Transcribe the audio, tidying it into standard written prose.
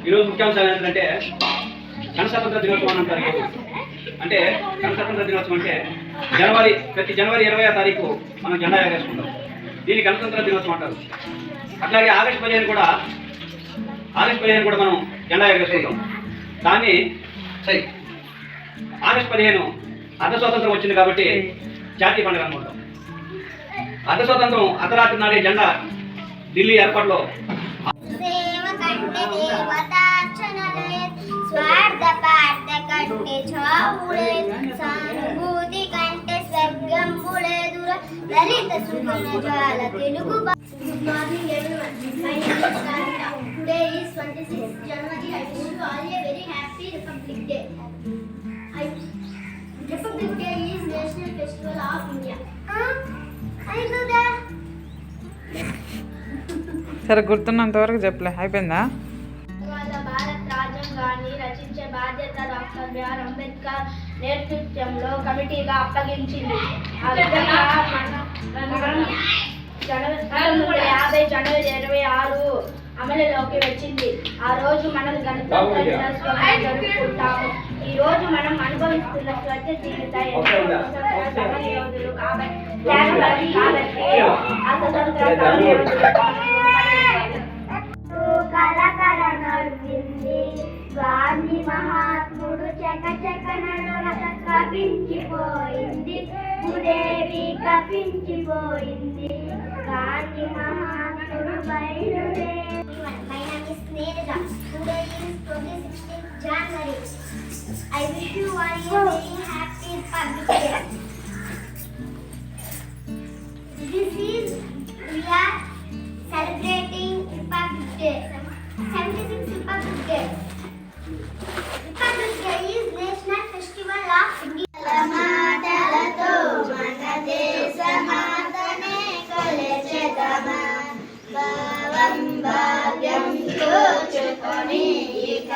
ఈరోజు ముఖ్యాంశాలు ఏంటంటే గణస్వతంత్ర దినోత్సవం అంటారు. అంటే గణస్వతంత్ర దినోత్సవం అంటే ప్రతి జనవరి 20వ తారీఖు మనం జెండా ఎగరేసుకుంటాం. దీన్ని గణతంత్ర దినోత్సవం అంటారు. అట్లాగే ఆగస్టు 15 కూడా మనం జెండా ఎగరేసుకుంటాం. దాన్ని ఆగస్టు 15 అర్ధ స్వాతంత్రం వచ్చింది కాబట్టి జాతీయ పండుగ అనుకుంటాం. అర్ధ స్వాతంత్రం అర్ధరాత్రి నాడే జెండా ఢిల్లీ ఎయిర్పోర్ట్లో లలిత సుగుణజాల Telugu. Good morning everyone. My name is Sarita. Today is 26th January. I wish you all a very happy Republic Day. Republic Day is National Festival of India. అయిపోదా? సరే గుర్తున్నంత వరకు చెప్పలే. అయిపోయిందా? భారత రాజ్యాంగాన్ని రచించే బాధ్యత డాక్టర్ బిఆర్ అంబేద్కర్ నేతృత్వంలో కమిటీగా అప్పగించింది. ఆ విధంగా 1950 జనవరి 26 అమలులోకి వచ్చింది. ఆ రోజు మనం గణతంత్ర దినోత్సవం జరుపుకుంటాము. ఈ రోజు మనం అనుభవిస్తున్న స్వచ్ఛ జీవిత సమరయోధులు కాబట్టి ఆ స్వతంత్ర సమరయోధులు కలకలనొచ్చింది. గాంధీ మహాత్ముడు చకచకనలో కపించిపోయింది. భూదేవి కపించిపోయింది. గాంధీ మహాత్ముడు బయలుదేరి. My name is Neerja. Today is 26th January. I wish you all a very happy Republic Day. We are celebrating Republic Day. 76th Republic Day. Republic Day is National Festival of India. మాటలతో మన దేశ మాతనే కొలిచెదమా. భావం భాగ్యం తోచుకొని ఇక